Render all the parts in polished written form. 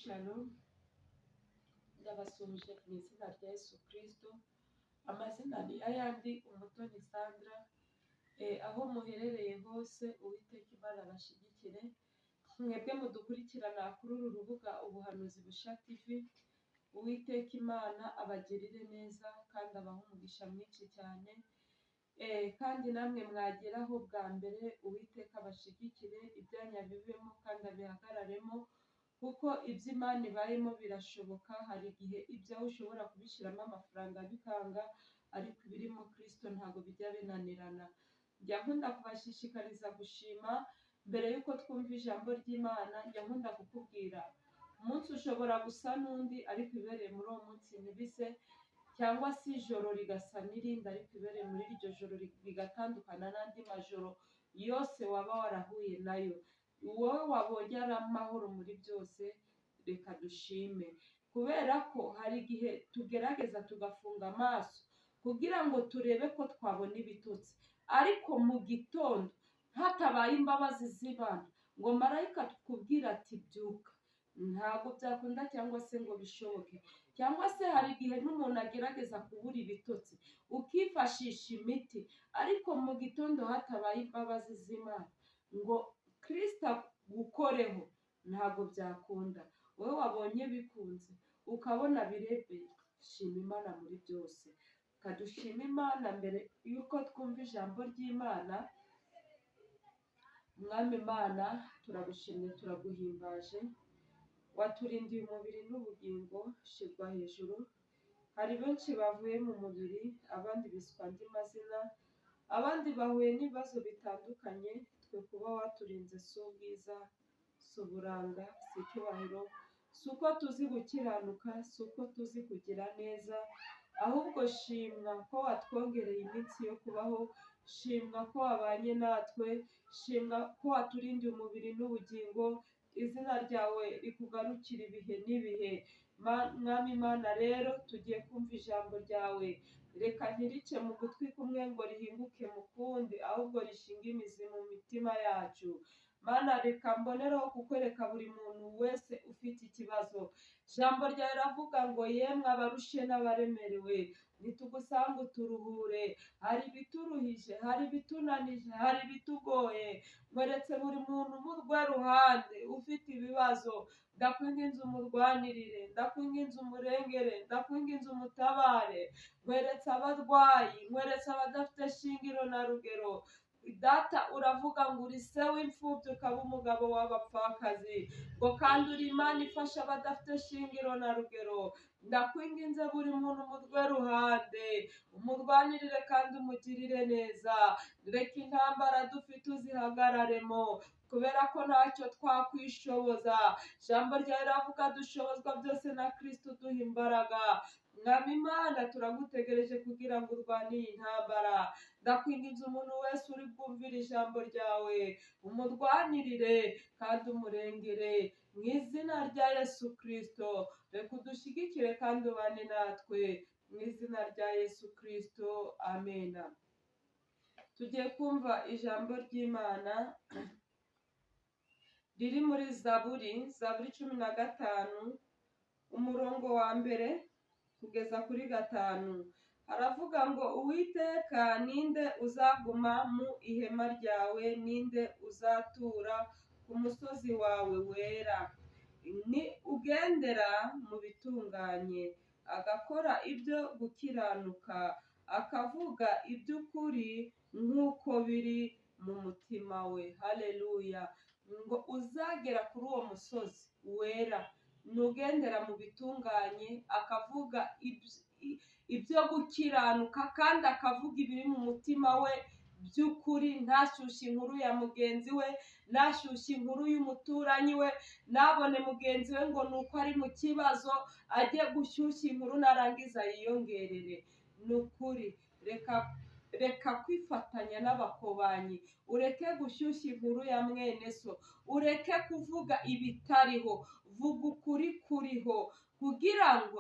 Shalom, ndabasuhuje mu izina rya Yesu Kristo. Amazina ni ayandi Umutoni Sandra. Aho muherereye hose Uwiteka Imana abashyigikire. Mwebwe mudukurikirana kuri uru rubuga Ubuhanuzi Busha TV. Uwiteka Imana abagirire neza kandi abahe umugisha mwinshi cyane. Kandi namwe mwageraho bwa mbere Uwiteka abashyigikire, ibyanya bibemo kandi abihagararemo, kuko ibyo Imana ibayemo birashoboka. Hari igihe ibyawe ushobora kubishyiramo amafaranga bikanga, ariko ibirimo Kristo ntabwo bijya binanirana. Njya nkunda kubashishikariza gushima mbere y'uko twumva ijambo ry'Imana. Njya nkunda kukubwira, umunsi ushobora gusa n'undi ariko ibereye muri uwo munsi ntibise, cyangwa se ijoro rigasa n'irindi ariko ibereye muri iryo joro bigatandukana n'andi majoro yose waba warahuye nayo. Wowe wabonye ari amahoro muri byose, reka dushime, kubera ko hari igihe tugerageza tugafunga amaso kugira ngo turebe ko twabona ibitotsi, ariko mu gitondo hatabaye imbabazi z'Imana ngo marayika tukubwira ati byuka, ntabwo byakunda cyangwa se ngo bishoboke. Cyangwa se hari igihe n'umuntu agerageza kubura ibitotsi ukifashisha imiti, ariko mu gitondo hatabaye imbabazi z'Imana ngo Kristo gukoreho, ntabwo byakunda. Wowe wabonye bikunze ukabona birebeye, shima Imana muri byose. Kadushima Imana mbere y'uko twumva ijambo ry'Imana. Mwami Imana, turagushimye turaguhimbaje, waturindiye umubiri n'ubugingo, shirwa hejuru. Hari benshi bavuye mu mubiri, abandi biswa andi mazina, abandi bahuye n'ibibazo bitandukanye. Twe kuba waturinze si ubwiza, si uburanga, si icyubahiro, si uko tuzi gukiranuka, si uko tuzi kugira neza, ahubwo shimwa ko watwongereye iminsi yo kubaho, shimwa ko wabanye natwe, shimwa ko waturindiye umubiri n'ubugingo. Izina ryawe rikugarukira ibihe n'ibihe. Mwami Imana, rero tugiye kumva ijambo ryawe, reka ntirice mu gutwi kumwe ngo rihinguke mu kundi, ahubwo rishinga imizi mu mitima yacu. Mana, reka mbonereho kukwereka buri muntu wese ufite ikibazo. Ijambo ryawe riravuga ngo yemwe abarushe n'abaremerewe, nitugusanga uturuhure. Hari ibituruhije, hari ibitunanije, hari ibitugoye. Mweretse buri muntu umurwe ruhande ufite ibibazo, ndakwinginze umurwanirire, ndakwinginze umurengere, ndakwinginze umutabare. Mweretse abarwayi, mweretse abadafite shingiro na rugero. Data, uravuga ngo uri se w'imfubyi ukaba umugabo w'abapfakazi, ngo kandi uri Imana ifasha abadafite shingiro na rugero. Ndakwinginze buri muntu umurwe ruhande, umurwanirire kandi umugirire neza. Reka intambara dufite uzihagararemo, kubera ko ntacyo twakwishoboza. Ijambo ryawe riravuga dushobozwa byose na Kristo uduha imbaraga. Mwami Imana, turagutegereje kugira ngo urwane iyi ntambara. Ndakwinginze umuntu wese uri bwumvira ijambo ryawe, umurwanirire kandi umurengere, mu izina rya Yesu Kristo. Reka udushyigikire kandi ubane natwe, mu izina rya Yesu Kristo, amena. Tugiye kumva ijambo ry'Imana riri muri Zaburi 15, umurongo wa mbere kugeza kuri 5. Haravuga ngo Uwiteka, ninde uzaguma mu ihema ryawe? Ninde uzatura ku musozi wawe wera? Ni ugendera mu bitunganye, agakora ibyo gukiranuka, akavuga iby'ukuri nk'uko biri mu mutima we. Haleluya! Ngo uzagera kuri uwo musozi wera, nugendera mu bitunganye, akavuga ibyo gukiranuka, kandi akavuga ibiri mu mutima we by'ukuri. Ntashyushye inkuru ya mugenzi we, ntashyushye inkuru y'umuturanyi we, nabone mugenzi we ngo nuko ari mu kibazo ajye gushyushya inkuru narangiza yiyongerere. Ni ukuri, reka kwifatanya n'abakobanyi, ureke gushyushya inkuru ya mwene so, ureke kuvuga ibitariho, vuga ukuri kuriho, kugira ngo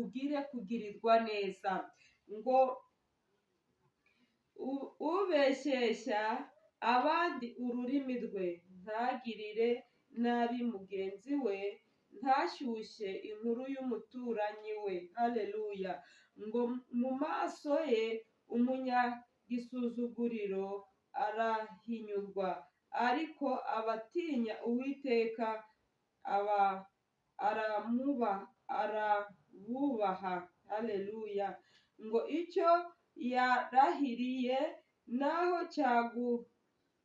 ugire kugirirwa neza. Ngo ubeshyeshya abandi ururimi rwe ntagirire nabi mugenzi we, ntashyushye inkuru y'umuturanyi we. Haleluya. Ngo mu maso ye umunyagisuzuguriro arahinyurwa, ariko abatinya Uwiteka arabubaha. Haleluya. Ngo icyo yarahiriye naho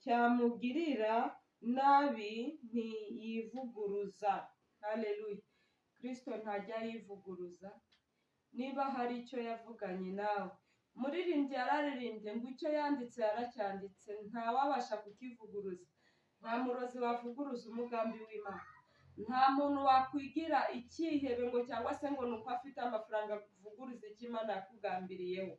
cyamugirira nabi ntiyivuguruza. Haleluya. Kristo ntajya yivuguruza. Niba hari icyo yavuganye nawe, umuririmbyi yararirimbye ngo icyo yanditse yaracyanditse, ntawabasha kukivuguruza. Nta murozi wavuguruza umugambi w'Imana. Nta muntu wakwigira icyihebe ngo cyangwa se ngo nuko afite amafaranga kuvuguruza icyo Imana yakugambiriyeho.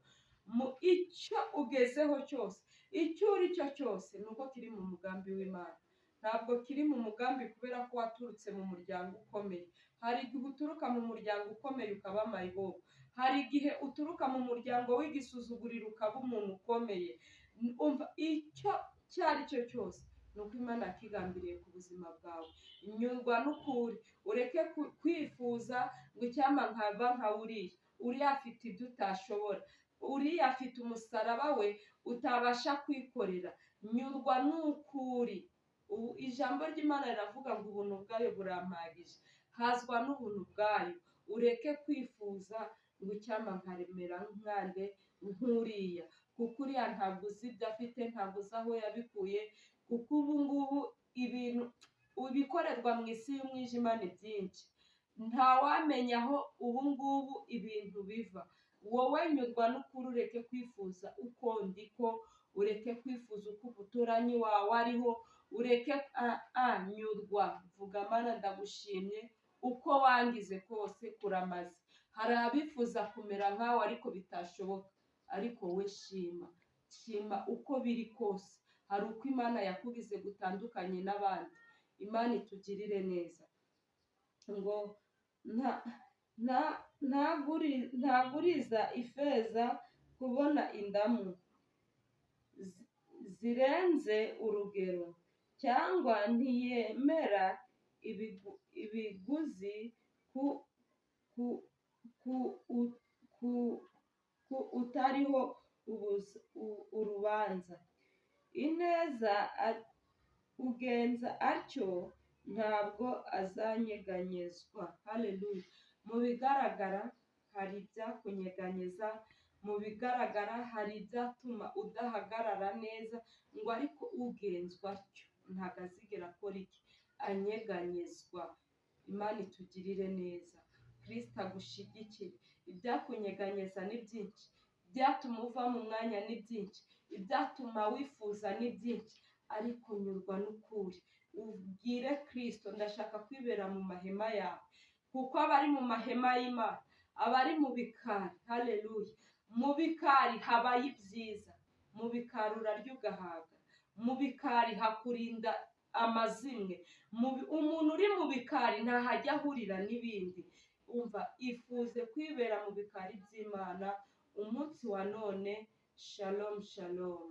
Mu icyo ugezeho cyose, icyo uri cyo cyose, nuko kiri mu mugambi w'Imana. Ntabwo kiri mu mugambi kubera ko waturutse mu muryango ukomeye. Hari igihe uturuka mu muryango ukomeye ukaba mayibobo. Hari igihe uturuka mu muryango w'igisuzuguriro ukaba umuntu ukomeye. Umva, icyo cyari cyo cyose nuko Imana yakigambiriye ku buzima bwawe. Nyurwa n'ukuri, ureke kwifuza ngo icyama nkava nka uriya. Uriya afite ibyo utashobora. Uriya afite umusaraba we utabasha kwikorera. Nyurwa n'ukuri. Ijambo ry'Imana riravuga ngo ubuntu bwayo burampagije. Hazwa n'ubuntu bwayo. Ureke kwifuza ngo icyama nkaremera nkande nk'uriya, kuko uriya ntabwo uzi ibyo afite, ntabwo uzi aho yabikuye, kuko ubu ngubu ibintu ibikorerwa mu isi y'umwijima ni byinshi. Ntawamenya aho ubu ngubu ibintu biva. Wowe nyurwa n'ukuri, ureke kwifuza uko ndiko, ureke kwifuza uko umuturanyi wawe ariho, ureke nyurwa. Vuga Mana ndagushimye uko wangize kose kuramaze. Hari abifuza kumera nkawe ariko bitashoboka, ariko we shima. Shima uko biri kose. Hari uko Imana yakugize gutandukanye n'abandi. Imana itugirire neza. Ngo ntaguriza ifeza kubona indamu zirenze urugero, cyangwa ntiyemera ibiguzi utariho urubanza. Ineza ugenza atyo ntabwo azanyeganyezwa. Haleluya. Mu bigaragara hari ibyakunyeganyeza, mu bigaragara hari ibyatuma udahagarara neza, ngo ariko ugenzwa atyo ntabwo azigera akora iki? Anyeganyezwa. Imana itugirire neza. Kristo agushyigikire. Ibyakunyeganyeza ni byinshi, ibyatuma uva mu mwanya ni byinshi, ibyatuma wifuza ni byinshi, ariko nyurwa n'ukuri. Ubwire Kristo ndashaka kwibera mu mahema yawe, kuko abari mu mahema y'Imana, abari mu bikari, haleluya, mu bikari habaye ibyiza. Mu bikari urarya ugahaga, mu bikari hakurinda amazimwe. Umuntu uri mu bikari ntahajya ahurira n'ibindi. Umva, ifuze kwibera mu bikari by'Imana umunsi wa none. Shalom shalom.